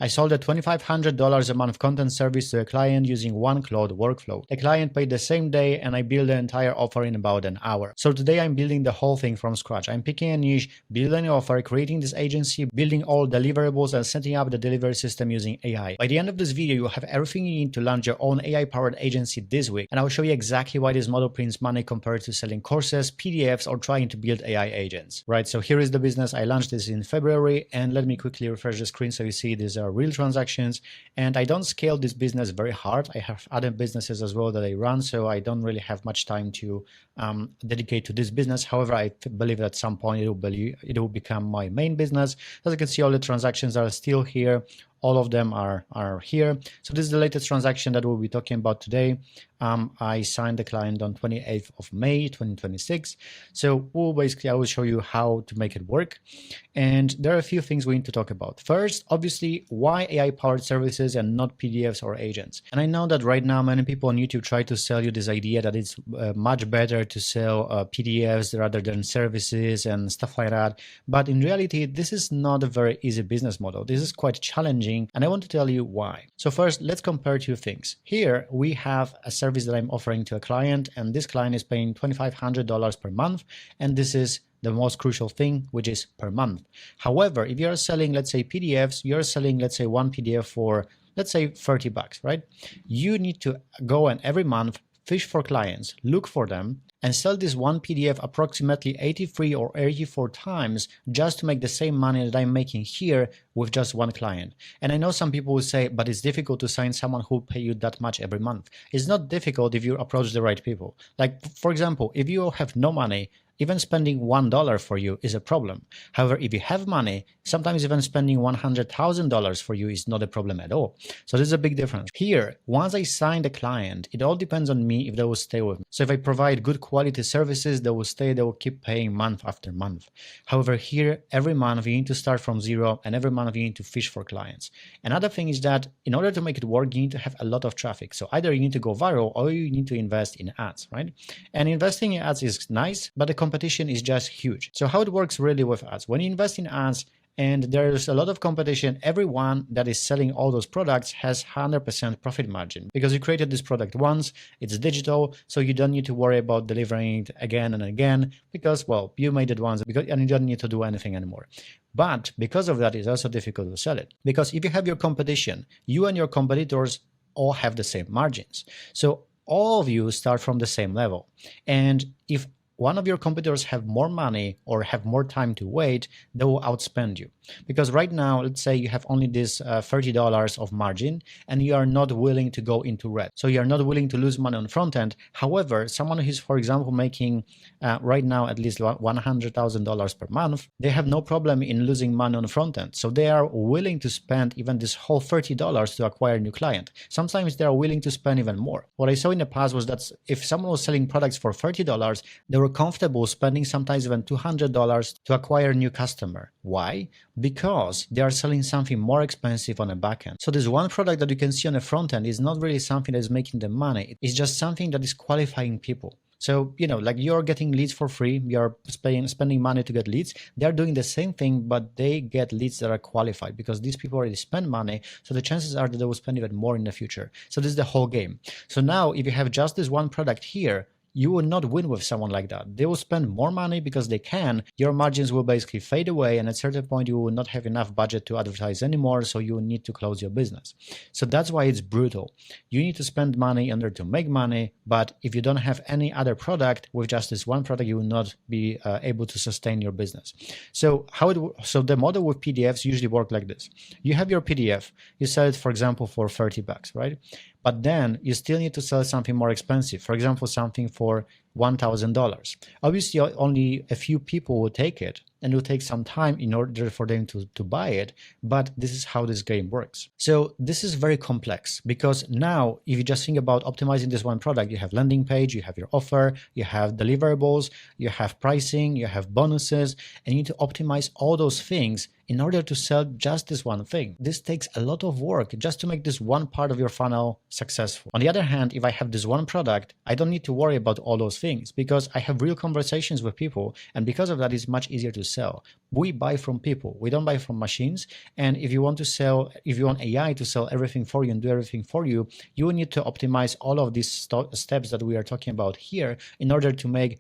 I sold a $2,500 a month content service to a client using one Claude workflow. The client paid the same day and I built the entire offer in about an hour. So today I'm building the whole thing from scratch. I'm picking a niche, building an offer, creating this agency, building all deliverables and setting up the delivery system using AI. By the end of this video, you'll have everything you need to launch your own AI-powered agency this week. And I'll show you exactly why this model prints money compared to selling courses, PDFs, or trying to build AI agents. Right, so here is the business. I launched this in February, and let me quickly refresh the screen so you see these are real transactions. And I don't scale this business very hard. I have other businesses as well that I run, so I don't really have much time to dedicate to this business. However, I believe at some point it will become my main business. As you can see, all the transactions are still here. All of them are here. So this is the latest transaction that we'll be talking about today. I signed the client on 28th of May, 2026. So I will show you how to make it work. And there are a few things we need to talk about. First, obviously, why AI-powered services and not PDFs or agents? And I know that right now, many people on YouTube try to sell you this idea that it's much better to sell PDFs rather than services and stuff like that. But in reality, this is not a very easy business model. This is quite challenging, and I want to tell you why. So first, let's compare two things. Here, we have a service that I'm offering to a client, and this client is paying $2,500 per month, and this is the most crucial thing, which is per month. However, if you're selling, let's say PDFs, you're selling, let's say one PDF for, let's say $30, right? You need to go and every month fish for clients, look for them, and sell this one PDF approximately 83 or 84 times just to make the same money that I'm making here with just one client. And I know some people will say, but it's difficult to sign someone who will pay you that much every month. It's not difficult if you approach the right people. Like, for example, if you have no money, even spending $1 for you is a problem. However, if you have money, sometimes even spending $100,000 for you is not a problem at all. So there's a big difference. Here, once I sign the client, it all depends on me if they will stay with me. So if I provide good quality services, they will stay, they will keep paying month after month. However, here, every month you need to start from zero, and every month you need to fish for clients. Another thing is that in order to make it work, you need to have a lot of traffic. So either you need to go viral or you need to invest in ads, right? And investing in ads is nice, but the competition is just huge. So how it works really with ads? When you invest in ads and there's a lot of competition, everyone that is selling all those products has 100% profit margin because you created this product once, it's digital, so you don't need to worry about delivering it again and again because, well, you made it once and you don't need to do anything anymore. But because of that, it's also difficult to sell it because if you have your competition, you and your competitors all have the same margins. So all of you start from the same level. And if one of your competitors have more money or have more time to wait, they will outspend you. Because right now, let's say you have only this $30 of margin and you are not willing to go into red. So you are not willing to lose money on front end. However, someone who's, for example, making right now at least $100,000 per month, they have no problem in losing money on front end. So they are willing to spend even this whole $30 to acquire a new client. Sometimes they are willing to spend even more. What I saw in the past was that if someone was selling products for $30, they were comfortable spending sometimes even $200 to acquire a new customer. Why? Because they are selling something more expensive on the back end. So this one product that you can see on the front end is not really something that is making them money. It's just something that is qualifying people. So, you know, like you're getting leads for free, you're spending money to get leads. They're doing the same thing, but they get leads that are qualified because these people already spend money. So the chances are that they will spend even more in the future. So this is the whole game. So now if you have just this one product here, you will not win with someone like that. They will spend more money because they can. Your margins will basically fade away, and at a certain point, you will not have enough budget to advertise anymore, so you will need to close your business. So that's why it's brutal. You need to spend money in order to make money, but if you don't have any other product, with just this one product, you will not be able to sustain your business. So the model with PDFs usually work like this. You have your PDF, you sell it, for example, for $30, right? But then you still need to sell something more expensive. For example, something for $1,000. Obviously, only a few people will take it, and it will take some time in order for them to buy it, but this is how this game works. So this is very complex because now if you just think about optimizing this one product, you have landing page, you have your offer, you have deliverables, you have pricing, you have bonuses, and you need to optimize all those things in order to sell just this one thing. This takes a lot of work just to make this one part of your funnel successful. On the other hand, if I have this one product, I don't need to worry about all those things because I have real conversations with people, and because of that, it's much easier to sell. We buy from people. We don't buy from machines. And if you want AI to sell everything for you and do everything for you, you will need to optimize all of these steps that we are talking about here in order to make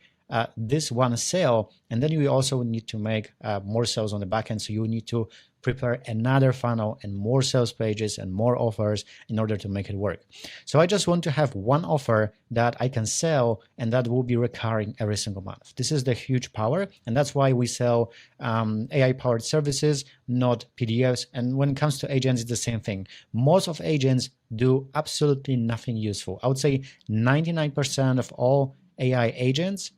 this one sale. And then you also need to make more sales on the back end. So you need to prepare another funnel and more sales pages and more offers in order to make it work. So I just want to have one offer that I can sell and that will be recurring every single month. This is the huge power. And that's why we sell AI powered services, not PDFs. And when it comes to agents, it's the same thing. Most of agents do absolutely nothing useful. I would say 99% of all AI agents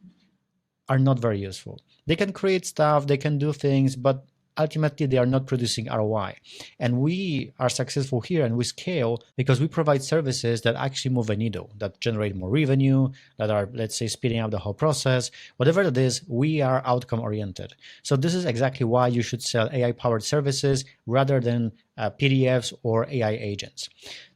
are not very useful. They can create stuff, they can do things, but ultimately they are not producing ROI. And we are successful here and we scale because we provide services that actually move a needle, that generate more revenue, that are, let's say, speeding up the whole process. Whatever it is, we are outcome oriented. So this is exactly why you should sell AI powered services rather than PDFs or AI agents.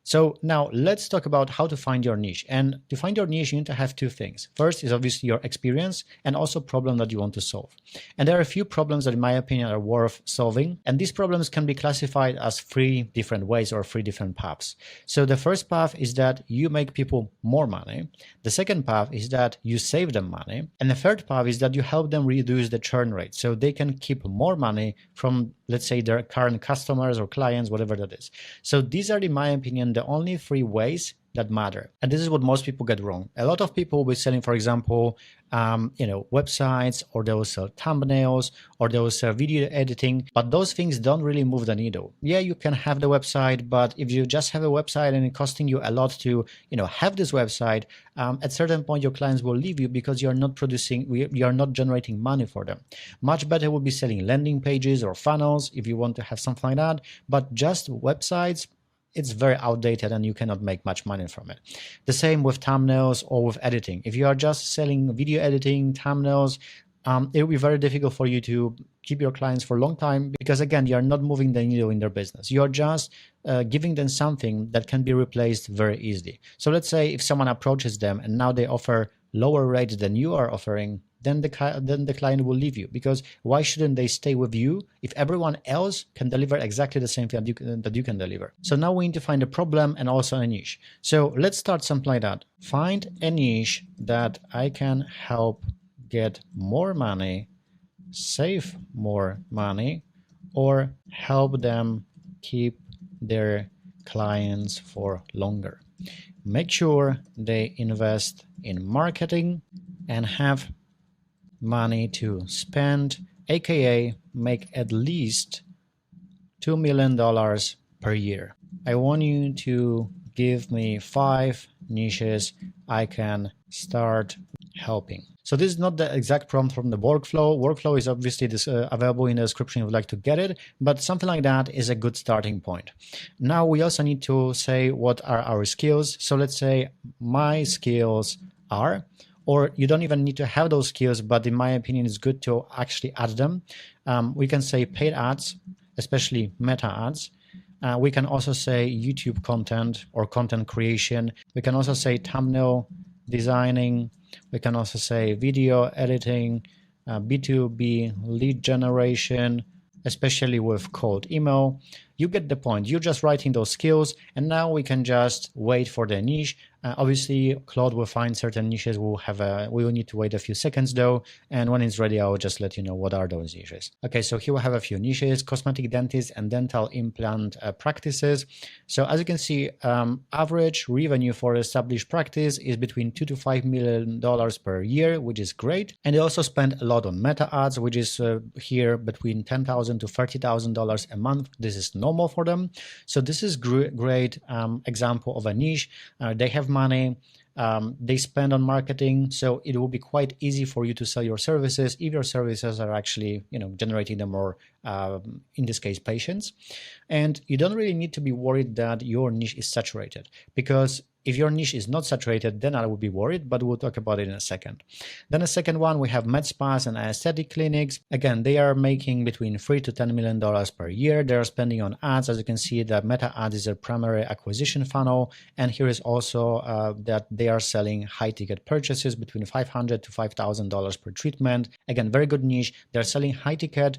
So now let's talk about how to find your niche. And to find your niche, you need to have two things. First is obviously your experience and also problem that you want to solve. And there are a few problems that in my opinion are worth solving. And these problems can be classified as three different ways or three different paths. So the first path is that you make people more money. The second path is that you save them money. And the third path is that you help them reduce the churn rate so they can keep more money from, let's say, their current customers or clients, whatever that is. So these are, in my opinion, the only three ways that matter. And this is what most people get wrong. A lot of people will be selling, for example, websites, or they will sell thumbnails, or they will sell video editing, but those things don't really move the needle. Yeah, you can have the website, but if you just have a website and it's costing you a lot to, have this website, at a certain point your clients will leave you because you're not generating money for them. Much better would be selling landing pages or funnels if you want to have something like that, but just websites, it's very outdated and you cannot make much money from it. The same with thumbnails or with editing. If you are just selling video editing, thumbnails, it will be very difficult for you to keep your clients for a long time because, again, you're not moving the needle in their business. You're just giving them something that can be replaced very easily. So let's say if someone approaches them and now they offer lower rates than you are offering, then the client will leave you, because why shouldn't they stay with you if everyone else can deliver exactly the same thing that you can deliver? So now we need to find a problem and also a niche. So let's start something like that. Find a niche that I can help get more money, save more money, or help them keep their clients for longer. Make sure they invest in marketing and have money to spend, aka make at least $2 million per year. I want you to give me 5 niches I can start helping. So this is not the exact prompt from the workflow. Workflow is obviously available in the description if you'd like to get it, but something like that is a good starting point. Now we also need to say what are our skills. So let's say my skills are, or you don't even need to have those skills, but in my opinion, it's good to actually add them. We can say paid ads, especially meta ads. We can also say YouTube content or content creation. We can also say thumbnail designing. We can also say video editing, B2B lead generation, especially with cold email. You get the point. You're just writing those skills, and now we can just wait for the niche. Obviously, Claude will find certain niches. We will need to wait a few seconds though, and when it's ready, I will just let you know what are those niches. Okay, so here we have a few niches: cosmetic dentist and dental implant practices. So as you can see, average revenue for established practice is between $2 to $5 million per year, which is great. And they also spend a lot on meta ads, which is here between $10,000 to $30,000 a month. This is normal for them. So this is great example of a niche. They have money, they spend on marketing, so it will be quite easy for you to sell your services if your services are actually generating them more, in this case, patients. And you don't really need to be worried that your niche is saturated, because If your niche is not saturated, then I would be worried, but we'll talk about it in a second. Then the second one, we have med spas and aesthetic clinics. Again, they are making between $3 to $10 million per year. They're spending on ads. As you can see, the meta ads is their primary acquisition funnel. And here is also that they are selling high ticket purchases between $500 to $5,000 per treatment. Again, very good niche. They're selling high ticket.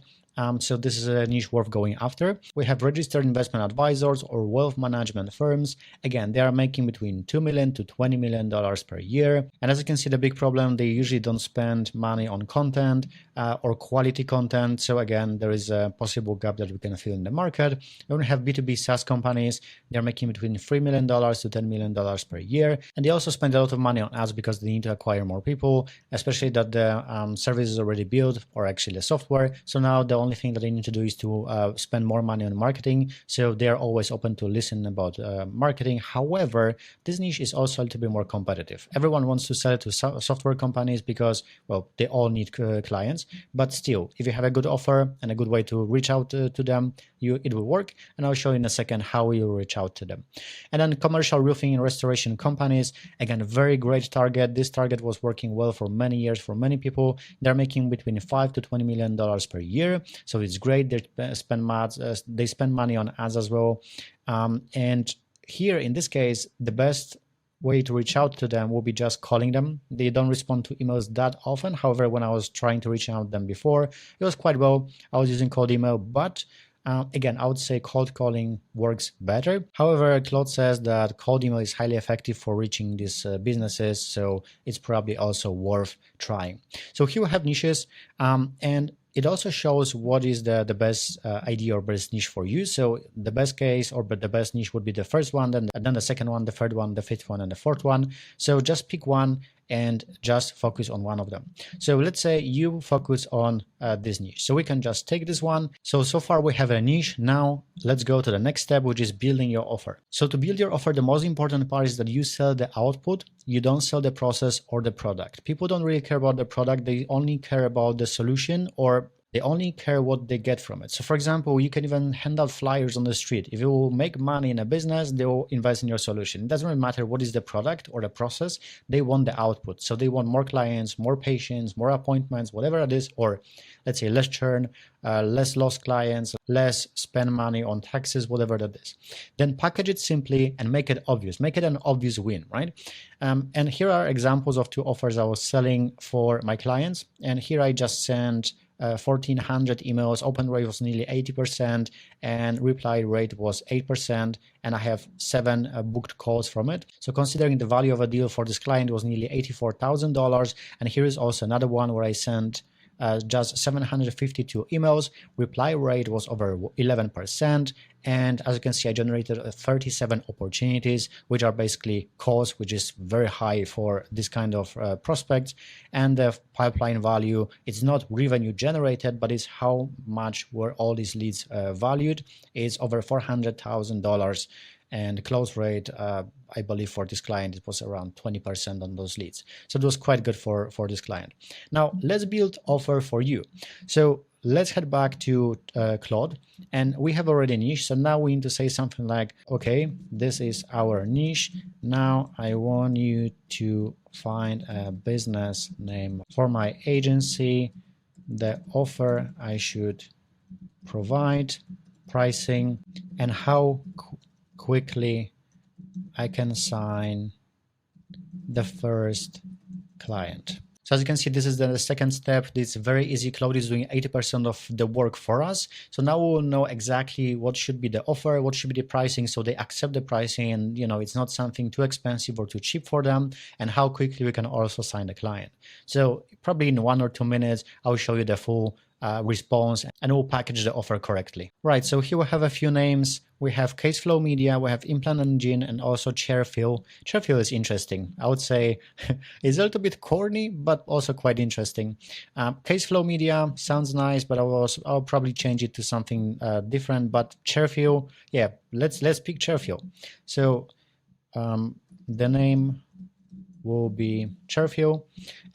So this is a niche worth going after. We have registered investment advisors or wealth management firms. Again, they are making between $2 million to $20 million per year. And as you can see, the big problem, they usually don't spend money on content or quality content. So again, there is a possible gap that we can fill in the market. Then we have B2B SaaS companies. They're making between $3 million to $10 million per year. And they also spend a lot of money on ads because they need to acquire more people, especially that the service is already built, or actually the software. So now the only thing that they need to do is to spend more money on marketing. So they're always open to listen about marketing. However, this niche is also a little bit more competitive. Everyone wants to sell to software companies because, well, they all need clients. But still, if you have a good offer and a good way to reach out to them, it will work. And I'll show you in a second how you reach out to them. And then commercial roofing and restoration companies, again, a very great target. This target was working well for many years for many people. They're making between $5 to $20 million per year. So it's great. They spend money on ads as well. And here in this case, the best way to reach out to them will be just calling them. They don't respond to emails that often. However, when I was trying to reach out to them before, it was quite well. I was using cold email, but again, I would say cold calling works better. However, Claude says that cold email is highly effective for reaching these businesses, so it's probably also worth trying. So here we have niches, and it also shows what is the best idea or best niche for you. So the best case or the best niche would be the first one, then the second one, the third one, the fifth one, and the fourth one. So just pick one and just focus on one of them. So let's say you focus on this niche. So we can just take this one. So far we have a niche. Now let's go to the next step, which is building your offer. So to build your offer, the most important part is that you sell the output. You don't sell the process or the product. People don't really care about the product. They only care about the solution, or they only care what they get from it. So for example, you can even hand out flyers on the street. If you will make money in a business, they will invest in your solution. It doesn't really matter what is the product or the process. They want the output. So they want more clients, more patients, more appointments, whatever it is, or let's say less churn, less lost clients, less spend money on taxes, whatever that is. Then package it simply and make it obvious. Make it an obvious win, right? And here are examples of two offers I was selling for my clients. And here I just sent 1,400 emails, open rate was nearly 80%, and reply rate was 8%, and I have 7 booked calls from it. So considering the value of a deal for this client was nearly $84,000, and here is also another one where I sent just 752 emails, reply rate was over 11%, and as you can see, I generated 37 opportunities, which are basically calls, which is very high for this kind of prospects. And the pipeline value, it's not revenue generated, but it's how much were all these leads valued. It's over $400,000. And the close rate, I believe for this client, it was around 20% on those leads. So it was quite good for this client. Now let's build offer for you. So let's head back to Claude, and we have already a niche. So now we need to say something like, okay, this is our niche. Now I want you to find a business name for my agency, the offer I should provide, pricing, and how quickly I can sign the first client. So as you can see, this is the second step. It's very easy. Claude is doing 80% of the work for us. So now we will know exactly what should be the offer, what should be the pricing, so they accept the pricing, and it's not something too expensive or too cheap for them, and how quickly we can also sign the client. So probably in 1 or 2 minutes, I'll show you the full response, and we'll package the offer correctly. Right, so here we have a few names. We have Caseflow Media, we have Implant Engine, and also Chairfill. Chairfill is interesting. I would say it's a little bit corny, but also quite interesting. Caseflow Media sounds nice, but I'll probably change it to something different. But Chairfill, yeah, let's pick Chairfill. So the name will be Chairfill,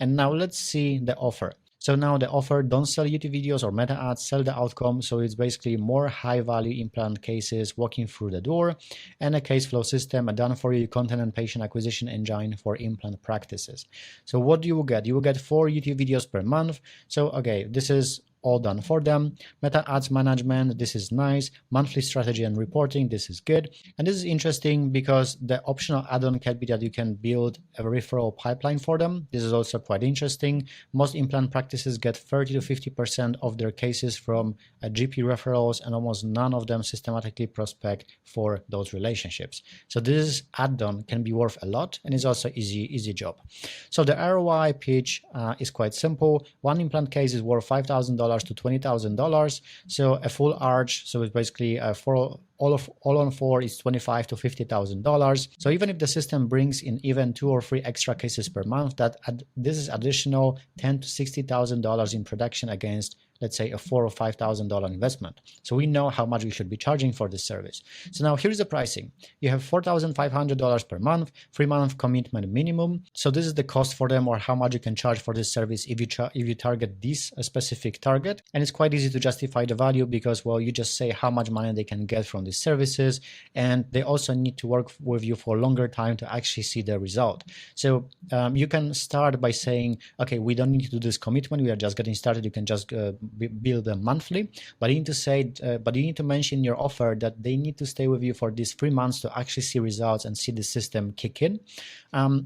and now let's see the offer. So now the offer don't sell YouTube videos or meta ads, sell the outcome. So it's basically more high value implant cases walking through the door, and a case flow system, a done for you content and patient acquisition engine for implant practices. So what do you get? You will get 4 YouTube videos per month. So okay, this is all done for them. Meta ads management, this is nice. Monthly strategy and reporting, this is good. And this is interesting because the optional add-on can be that you can build a referral pipeline for them. This is also quite interesting. Most implant practices get 30 to 50% of their cases from GP referrals, and almost none of them systematically prospect for those relationships. So this add-on can be worth a lot, and it's also easy job. So the ROI pitch is quite simple. One implant case is worth $5,000 to $20,000. So a full arch, so it's basically all on 4 is $25,000 to $50,000. So even if the system brings in even 2 or 3 extra cases per month, this is additional $10,000 to $60,000 in production against, let's say, a $4,000 or $5,000 investment. So we know how much we should be charging for this service. So now here's the pricing. You have $4,500 per month, 3-month commitment minimum. So this is the cost for them, or how much you can charge for this service if you target this specific target. And it's quite easy to justify the value because, well, you just say how much money they can get from these services, and they also need to work with you for a longer time to actually see the result. So you can start by saying, okay, we don't need to do this commitment. We are just getting started. You can just build them monthly, but you need to say, but you need to mention in your offer that they need to stay with you for these 3 months to actually see results and see the system kick in.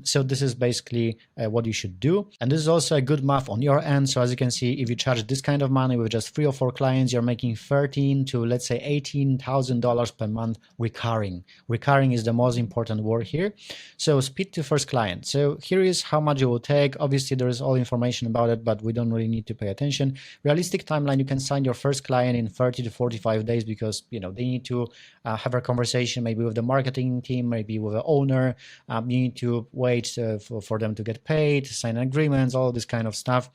So this is basically what you should do. And this is also a good math on your end. So as you can see, if you charge this kind of money with just 3 or 4 clients, you're making $13,000 to, let's say, $18,000 per month recurring. Recurring is the most important word here. So speed to first client. So here is how much it will take. Obviously, there is all information about it, but we don't really need to pay attention. Realistic timeline, you can sign your first client in 30 to 45 days because, you know, they need to have a conversation maybe with the marketing team, maybe with the owner. You need to wait for them to get paid, sign agreements, all this kind of stuff.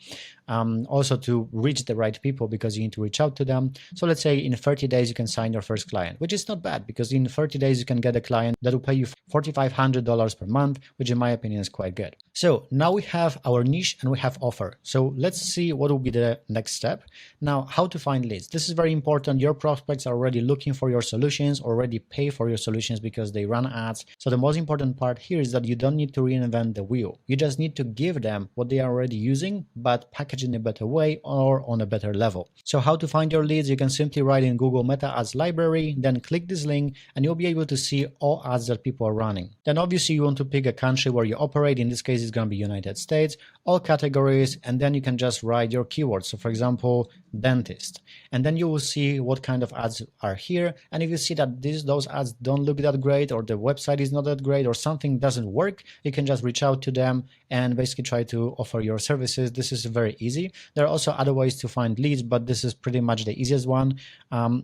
Also to reach the right people because you need to reach out to them. So let's say in 30 days you can sign your first client, which is not bad because in 30 days you can get a client that will pay you $4,500 per month, which in my opinion is quite good. So now we have our niche and we have offer. So let's see what will be the next step. Now, how to find leads. This is very important. Your prospects are already looking for your solutions, already pay for your solutions because they run ads. So the most important part here is that you don't need to reinvent the wheel. You just need to give them what they are already using, but package in a better way or on a better level. So how to find your leads? You can simply write in Google Meta Ads library, then click this link and you'll be able to see all ads that people are running. Then obviously you want to pick a country where you operate. In this case, it's going to be United States, all categories, and then you can just write your keywords. So for example, dentist, and then you will see what kind of ads are here. And if you see that those ads don't look that great, or the website is not that great, or something doesn't work, you can just reach out to them and basically try to offer your services. This is very easy. There are also other ways to find leads, but this is pretty much the easiest one.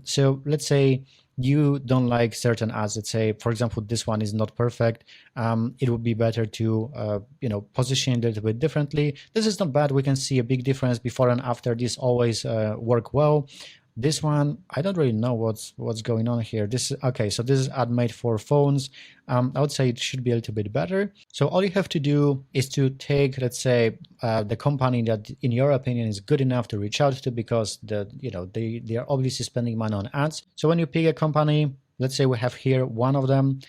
So let's say you don't like certain ads. Let's say, for example, this one is not perfect. It would be better to, position it a little bit differently. This is not bad. We can see a big difference before and after. This always work well. This one, I don't really know what's going on here. This is okay. So this is ad made for phones. I would say it should be a little bit better. So all you have to do is to take, let's say, the company that in your opinion is good enough to reach out to, because they are obviously spending money on ads. So when you pick a company, let's say we have here one of them.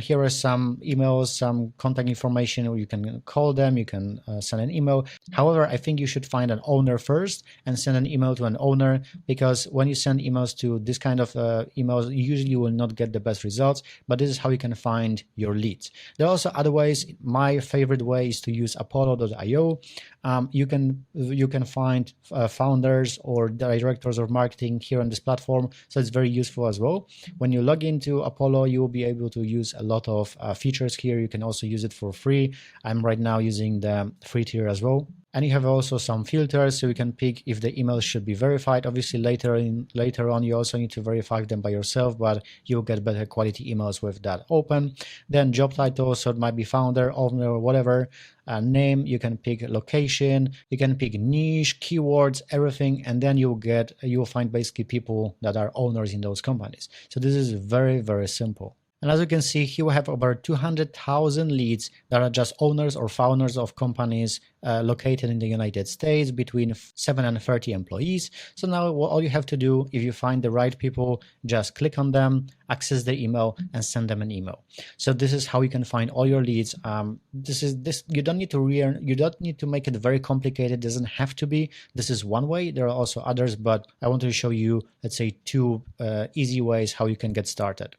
Here are some emails, some contact information, or you can call them, you can send an email. However, I think you should find an owner first and send an email to an owner, because when you send emails to this kind of emails, usually you will not get the best results, but this is how you can find your leads. There are also other ways. My favorite way is to use apollo.io. You can find founders or directors of marketing here on this platform, so it's very useful as well. When you log into Apollo, you will be able to use a lot of features here. You can also use it for free. I'm right now using the free tier as well. And you have also some filters, so you can pick if the emails should be verified. Obviously, later on, you also need to verify them by yourself, but you'll get better quality emails with that open. Then job title, so it might be founder, owner, or whatever. Name, you can pick location, you can pick niche, keywords, everything, and then you'll find basically people that are owners in those companies. So this is very, very simple. And as you can see, here we have over 200,000 leads that are just owners or founders of companies located in the United States, between 7 and 30 employees. So now all you have to do, if you find the right people, just click on them, access the email, and send them an email. So this is how you can find all your leads. This you don't need to make it very complicated. It doesn't have to be. This is one way. There are also others, but I want to show you, let's say, two easy ways how you can get started.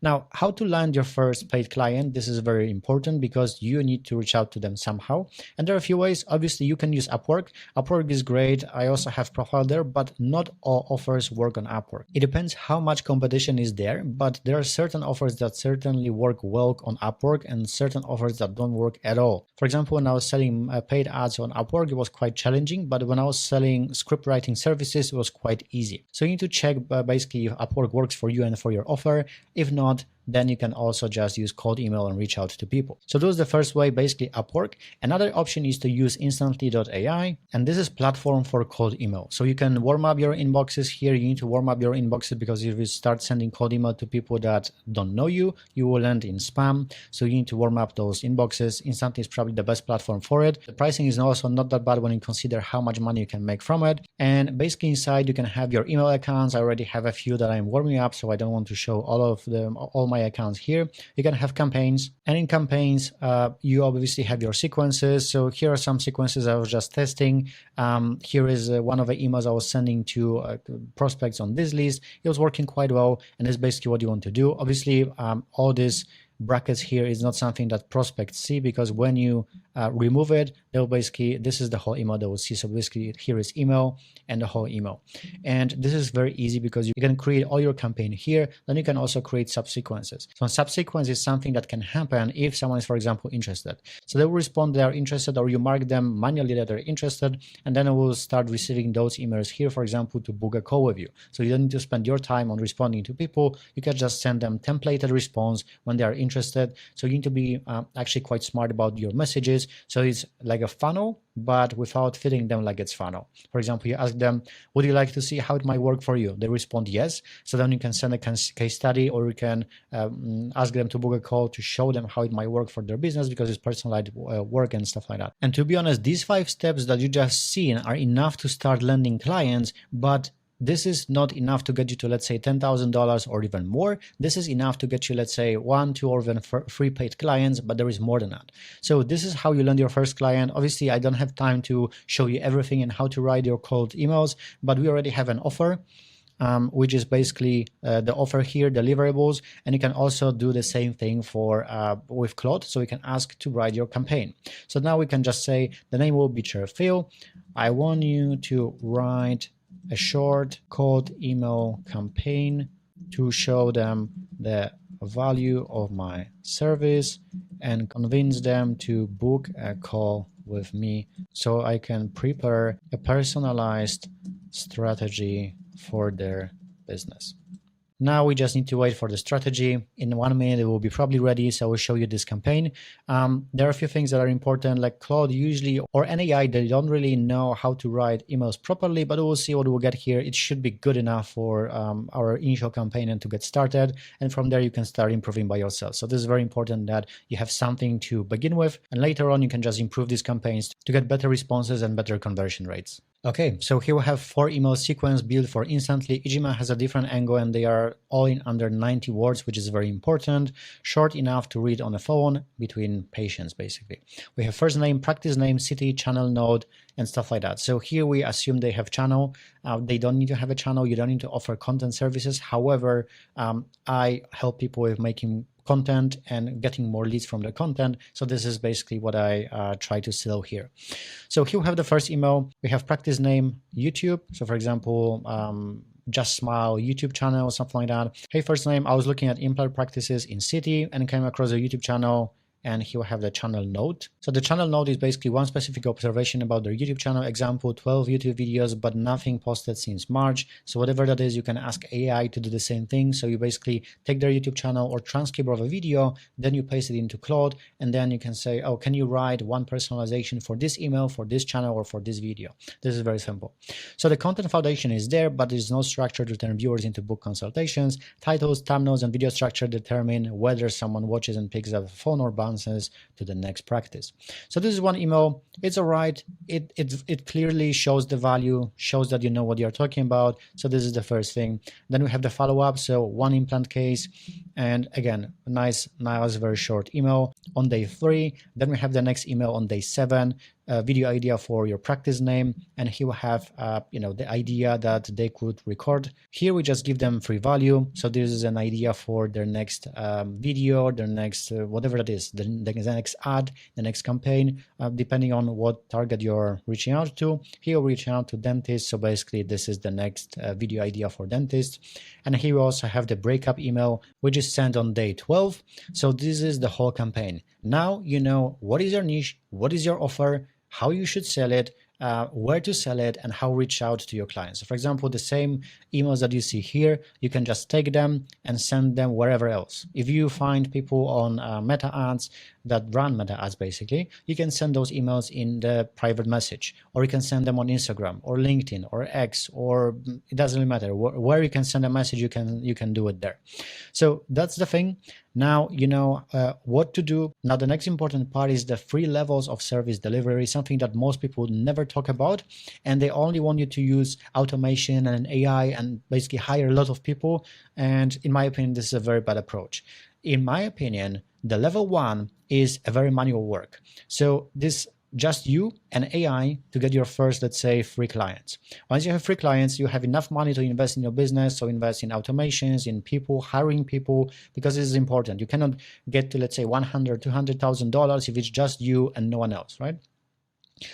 Now, how to land your first paid client. This is very important because you need to reach out to them somehow. And there are a few ways. Obviously, you can use Upwork. Upwork is great. I also have profile there, but not all offers work on Upwork. It depends how much competition is there, but there are certain offers that certainly work well on Upwork and certain offers that don't work at all. For example, when I was selling paid ads on Upwork, it was quite challenging, but when I was selling script writing services, it was quite easy. So you need to check basically if Upwork works for you and for your offer. If not, then you can also just use cold email and reach out to people. So that was the first way, basically Upwork. Another option is to use instantly.ai, and this is platform for cold email. So you can warm up your inboxes here. You need to warm up your inboxes because if you start sending cold email to people that don't know you, you will land in spam. So you need to warm up those inboxes. Instantly is probably the best platform for it. The pricing is also not that bad when you consider how much money you can make from it. And basically inside you can have your email accounts. I already have a few that I'm warming up, so I don't want to show all my accounts here. You can have campaigns, and in campaigns you obviously have your sequences. So here are some sequences I was just testing. Here is one of the emails I was sending to prospects on this list. It was working quite well, and it's basically what you want to do. Obviously all this brackets here is not something that prospects see, because when you remove it, they'll basically, this is the whole email they will see. So basically here is email and the whole email. And this is very easy because you can create all your campaign here. Then you can also create subsequences. So a subsequence is something that can happen if someone is, for example, interested. So they will respond they are interested, or you mark them manually that they're interested, and then it will start receiving those emails here, for example, to book a call with you. So you don't need to spend your time on responding to people. You can just send them templated response when they are interested. So you need to be actually quite smart about your messages. So it's like a funnel, but without fitting them like it's funnel. For example, you ask them, would you like to see how it might work for you? They respond yes. So then you can send a case study, or you can ask them to book a call to show them how it might work for their business, because it's personalized work and stuff like that. And to be honest, these 5 steps that you just seen are enough to start landing clients, but this is not enough to get you to, let's say, $10,000 or even more. This is enough to get you, let's say, 1, 2, or even 3 paid clients, but there is more than that. So this is how you land your first client. Obviously, I don't have time to show you everything and how to write your cold emails, but we already have an offer, which is basically the offer here, deliverables, and you can also do the same thing for with Claude. So you can ask to write your campaign. So now we can just say the name will be Chair Phil. I want you to write a short cold email campaign to show them the value of my service and convince them to book a call with me so I can prepare a personalized strategy for their business. Now we just need to wait for the strategy. In 1 minute, it will be probably ready. So I will show you this campaign. There are a few things that are important, like Claude usually, or an AI, they don't really know how to write emails properly, but we'll see what we'll get here. It should be good enough for our initial campaign and to get started. And from there, you can start improving by yourself. So this is very important that you have something to begin with. And later on, you can just improve these campaigns to get better responses and better conversion rates. Okay, so here we have 4 email sequence built for instantly. Each email has a different angle and they are all in under 90 words, which is very important. Short enough to read on the phone between patients, basically. We have first name, practice name, city, channel node, and stuff like that. So here we assume they have channel. They don't need to have a channel. You don't need to offer content services. However, I help people with making content and getting more leads from the content. So this is basically what I try to sell here. So here we have the first email. We have practice name, YouTube. So for example, Just Smile YouTube channel or something like that. Hey, first name, I was looking at implant practices in city and came across a YouTube channel. And here we have the channel note. So the channel note is basically one specific observation about their YouTube channel. Example, 12 YouTube videos, but nothing posted since March. So whatever that is, you can ask AI to do the same thing. So you basically take their YouTube channel or transcript of a video, then you paste it into Claude, and then you can say, oh, can you write one personalization for this email, for this channel, or for this video? This is very simple. So the content foundation is there, but there's no structure to turn viewers into book consultations. Titles, thumbnails, and video structure determine whether someone watches and picks up a phone or buys advances to the next practice. So this is one email. It's all right. It clearly shows the value, shows that you know what you're talking about. So this is the first thing. Then we have the follow-up. So one implant case, and again, nice, very short email on day 3. Then we have the next email on day 7. Video idea for your practice name, and he will have the idea that they could record. Here we just give them free value. So this is an idea for their next video, their next whatever that is, the next ad, the next campaign, depending on what target you're reaching out to. Here we're reaching out to dentists, so basically this is the next video idea for dentists. And here we also have the breakup email, which is sent on day 12. So this is the whole campaign. Now you know what is your niche, what is your offer, how you should sell it, where to sell it, and how reach out to your clients. So for example, the same emails that you see here, you can just take them and send them wherever else. If you find people on Meta ads that run Meta ads, basically, you can send those emails in the private message, or you can send them on Instagram or LinkedIn or X, or it doesn't really matter where you can send a message. You can do it there. So that's the thing. Now you know what to do. Now the next important part is the 3 levels of service delivery, something that most people never talk about, and they only want you to use automation and AI and basically hire a lot of people. And in my opinion, this is a very bad approach. In my opinion, the level 1 is a very manual work. So this just you and AI to get your first, let's say, 3 clients. Once you have 3 clients, you have enough money to invest in your business. So invest in automations, in people, hiring people, because this is important. You cannot get to, let's say, $100,000, $200,000 if it's just you and no one else, right?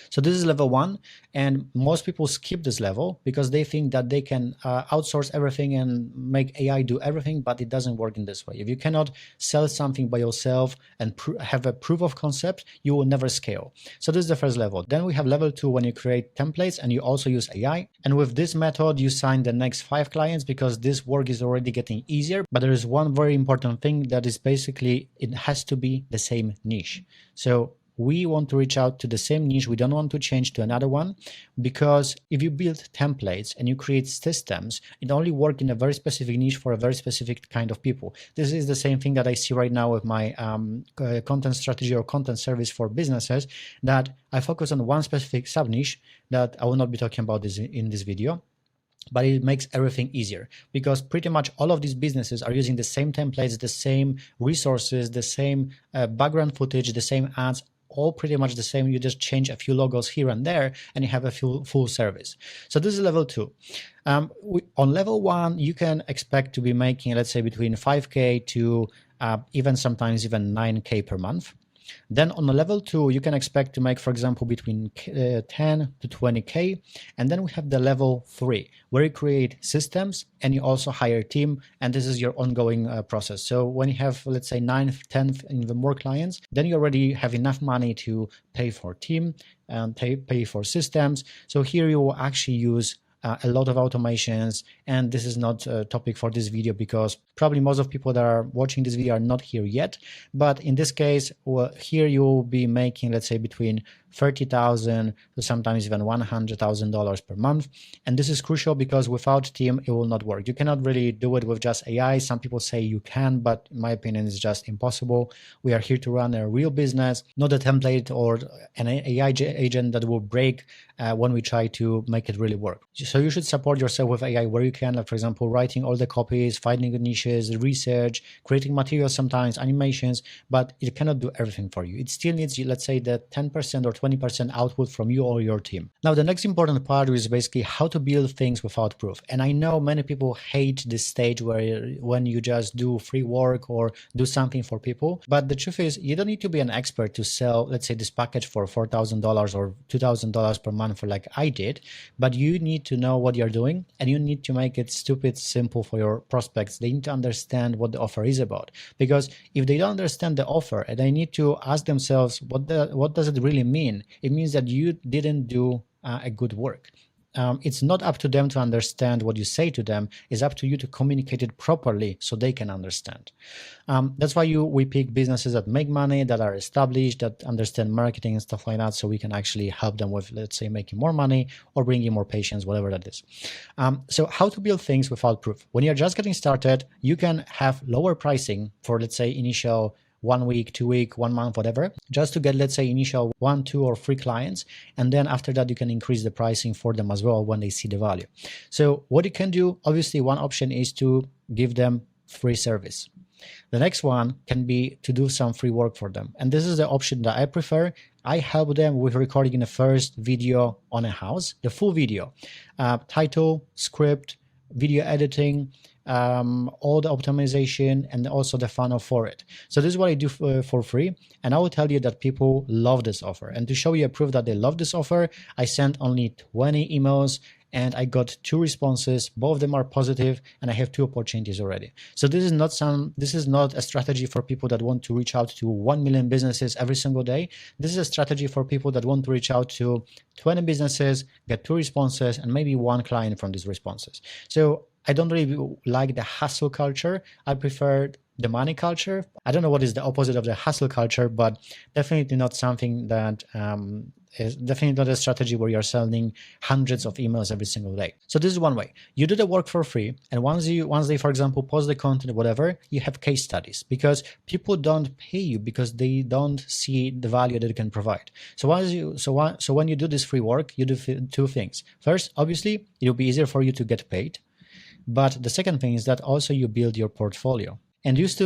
So this is level 1, and most people skip this level because they think that they can outsource everything and make AI do everything, but it doesn't work in this way. If you cannot sell something by yourself and have a proof of concept, you will never scale. So this is the first level. Then we have level 2, when you create templates and you also use AI. And with this method, you sign the next 5 clients because this work is already getting easier. But there is one very important thing, that is basically it has to be the same niche. So we want to reach out to the same niche. We don't want to change to another one, because if you build templates and you create systems, it only works in a very specific niche for a very specific kind of people. This is the same thing that I see right now with my content strategy or content service for businesses, that I focus on one specific sub niche that I will not be talking about this in this video. But it makes everything easier, because pretty much all of these businesses are using the same templates, the same resources, the same background footage, the same ads, all pretty much the same. You just change a few logos here and there and you have a full service. So this is level 2. On level 1, you can expect to be making, let's say, between 5K to even sometimes even 9K per month. Then on the level 2, you can expect to make, for example, between 10 to 20K. And then we have the level 3, where you create systems and you also hire a team. And this is your ongoing process. So when you have, let's say, 9, 10, even more clients, then you already have enough money to pay for team and pay for systems. So here you will actually use a lot of automations, and this is not a topic for this video because probably most of people that are watching this video are not here yet. But in this case, well, here you will be making, let's say, between $30,000 to sometimes even $100,000 per month. And this is crucial because without team, it will not work. You cannot really do it with just AI. Some people say you can, but in my opinion, it's just impossible. We are here to run a real business, not a template or an AI agent that will break when we try to make it really work. So you should support yourself with AI where you can, like for example, writing all the copies, finding the niches, research, creating materials, sometimes animations, but it cannot do everything for you. It still needs, let's say, the 10% or 20% output from you or your team. Now, the next important part is basically how to build things without proof. And I know many people hate this stage when you just do free work or do something for people. But the truth is, you don't need to be an expert to sell, let's say, this package for $4,000 or $2,000 per month for like I did. But you need to know what you're doing, and you need to make it stupid simple for your prospects. They need to understand what the offer is about. Because if they don't understand the offer and they need to ask themselves, what does it really mean? It means that you didn't do a good work. It's not up to them to understand what you say to them. It's up to you to communicate it properly so they can understand. That's why we pick businesses that make money, that are established, that understand marketing and stuff like that, so we can actually help them with, let's say, making more money or bringing more patients, whatever that is. So how to build things without proof. When you're just getting started, you can have lower pricing for, let's say, initial 1 week, 2 week, 1 month, whatever, just to get, let's say, initial 1, 2, or 3 clients. And then after that, you can increase the pricing for them as well when they see the value. So what you can do, obviously, one option is to give them free service. The next one can be to do some free work for them. And this is the option that I prefer. I help them with recording the first video on a house, the full video, title, script, video editing, all the optimization, and also the funnel for it. So this is what I do for free. And I will tell you that people love this offer. And to show you a proof that they love this offer, I sent only 20 emails and I got 2 responses. Both of them are positive, and I have 2 opportunities already. So this is not a strategy for people that want to reach out to 1 million businesses every single day. This is a strategy for people that want to reach out to 20 businesses, get 2 responses, and maybe 1 client from these responses. So I don't really like the hustle culture. I prefer the money culture. I don't know what is the opposite of the hustle culture, but definitely not something that is definitely not a strategy where you're sending hundreds of emails every single day. So this is one way. You do the work for free, and once they, for example, post the content or whatever, you have case studies, because people don't pay you because they don't see the value that you can provide. So when you do this free work, you do 2 things. First, obviously, it'll be easier for you to get paid. But the second thing is that also you build your portfolio. And these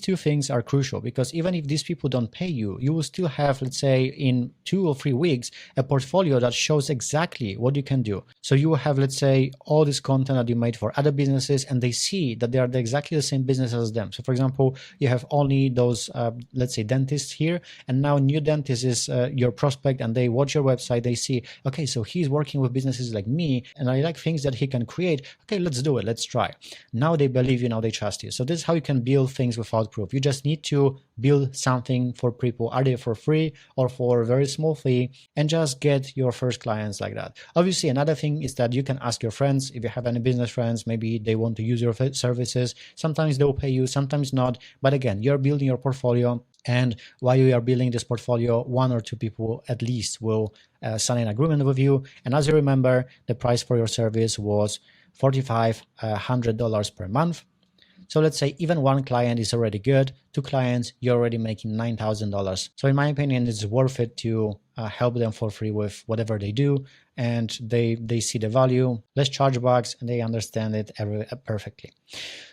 2 things are crucial, because even if these people don't pay you, you will still have, let's say, in 2 or 3 weeks, a portfolio that shows exactly what you can do. So you will have, let's say, all this content that you made for other businesses, and they see that they are exactly the same business as them. So for example, you have only those, let's say, dentists here, and now new dentist is your prospect, and they watch your website, they see, okay, so he's working with businesses like me, and I like things that he can create. Okay, let's do it, let's try. Now they believe you, now they trust you. So this is how you can build things without proof. You just need to build something for people, either for free or for a very small fee, and just get your first clients like that. Obviously, another thing is that you can ask your friends, if you have any business friends, maybe they want to use your services. Sometimes they'll pay you, sometimes not. But again, you're building your portfolio. And while you are building this portfolio, 1 or 2 people at least will sign an agreement with you. And as you remember, the price for your service was $4,500 per month. So let's say even 1 client is already good. 2 clients, you're already making $9,000. So in my opinion, it's worth it to help them for free with whatever they do, and they see the value, less chargebacks, and they understand it perfectly.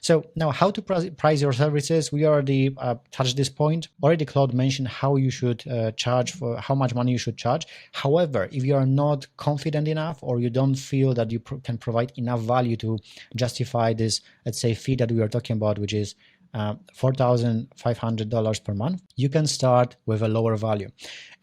So now, how to price your services? We already touched this point. Already Claude mentioned how you should charge, for how much money you should charge. However, if you are not confident enough, or you don't feel that you can provide enough value to justify this, let's say, fee that we are talking about, which is $4,500 per month, you can start with a lower value.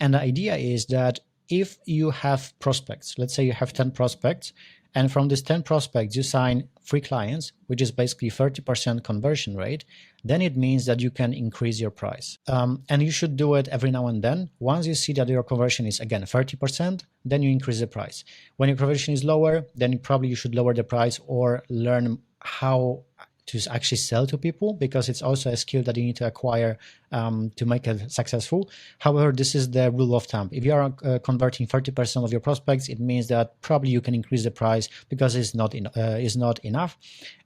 And the idea is that if you have prospects, let's say you have 10 prospects, and from these 10 prospects, you sign 3 clients, which is basically 30% conversion rate, then it means that you can increase your price. And you should do it every now and then. Once you see that your conversion is, again, 30%, then you increase the price. When your conversion is lower, then you should lower the price, or learn how to actually sell to people, because it's also a skill that you need to acquire to make it successful. However, this is the rule of thumb. If you are converting 30% of your prospects, it means that probably you can increase the price, because it's not enough.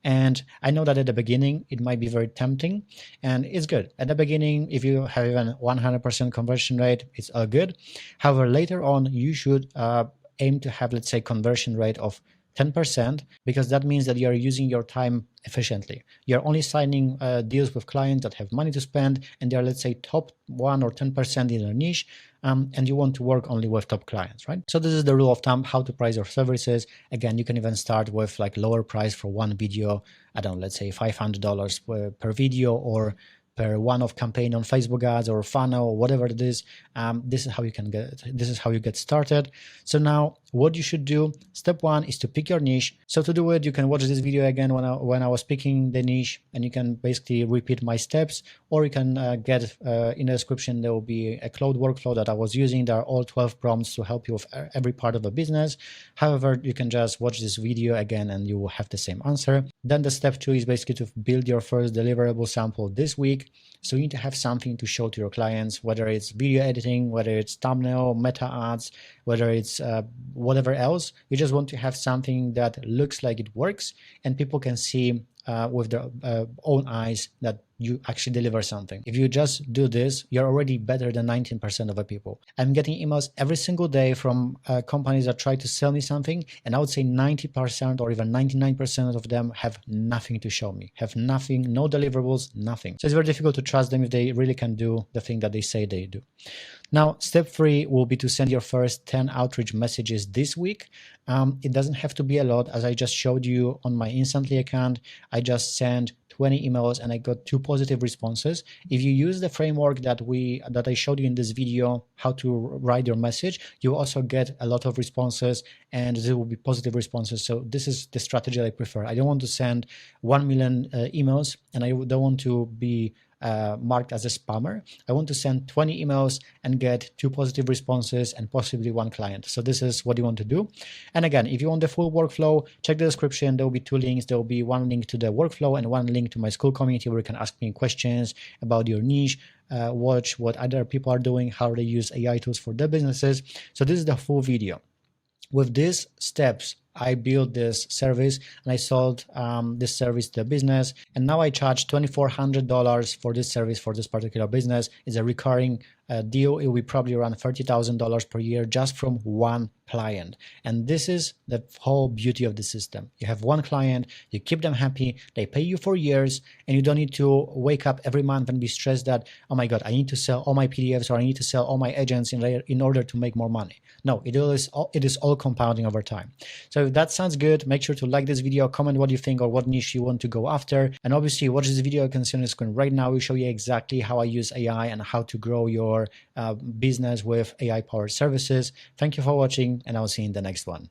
And I know that at the beginning, it might be very tempting, and it's good. At the beginning, if you have even 100% conversion rate, it's all good. However, later on, you should aim to have, let's say, conversion rate of 10%, because that means that you are using your time efficiently. You're only signing deals with clients that have money to spend, and they are, let's say, top 1 or 10% in their niche, and you want to work only with top clients, right? So this is the rule of thumb, how to price your services. Again, you can even start with like lower price for 1 video. I don't know, let's say $500 per video, or per one-off campaign on Facebook ads or funnel or whatever it is. This is how you get started. So now what you should do, step 1 is to pick your niche. So to do it, you can watch this video again when I was picking the niche, and you can basically repeat my steps, or you can get in the description, there will be a Claude workflow that I was using. There are all 12 prompts to help you with every part of the business. However, you can just watch this video again and you will have the same answer. Then the step 2 is basically to build your first deliverable sample this week. So you need to have something to show to your clients, whether it's video editing, whether it's thumbnail, meta ads, whether it's whatever else. You just want to have something that looks like it works, and people can see with their own eyes that you actually deliver something. If you just do this, you're already better than 19% of the people. I'm getting emails every single day from companies that try to sell me something, and I would say 90% or even 99% of them have nothing to show me, have nothing, no deliverables, nothing. So it's very difficult to trust them if they really can do the thing that they say they do. Now, step 3 will be to send your first 10 outreach messages this week. It doesn't have to be a lot. As I just showed you on my Instantly account, I just sent 20 emails and I got 2 positive responses. If you use the framework that I showed you in this video, how to write your message, you also get a lot of responses, and there will be positive responses. So this is the strategy I prefer. I don't want to send 1 million emails, and I don't want to be marked as a spammer. I want to send 20 emails and get 2 positive responses and possibly 1 client. So this is what you want to do. And again, if you want the full workflow, check the description. There will be 2 links. There will be 1 link to the workflow and 1 link to my school community where you can ask me questions about your niche, watch what other people are doing, how they use AI tools for their businesses. So this is the full video. With these steps, I built this service and I sold this service to a business, and now I charge $2,400 for this service for this particular business. It's a recurring deal. It will be probably around $30,000 per year just from 1 client. And this is the whole beauty of the system. You have 1 client, you keep them happy, they pay you for years, and you don't need to wake up every month and be stressed that, oh my God, I need to sell all my PDFs or I need to sell all my agents in order to make more money. No, it is all compounding over time. So if that sounds good, make sure to like this video, comment what you think or what niche you want to go after. And obviously watch this video you can see on the screen right now. We show you exactly how I use AI and how to grow your business with AI powered services. Thank you for watching, and I'll see you in the next one.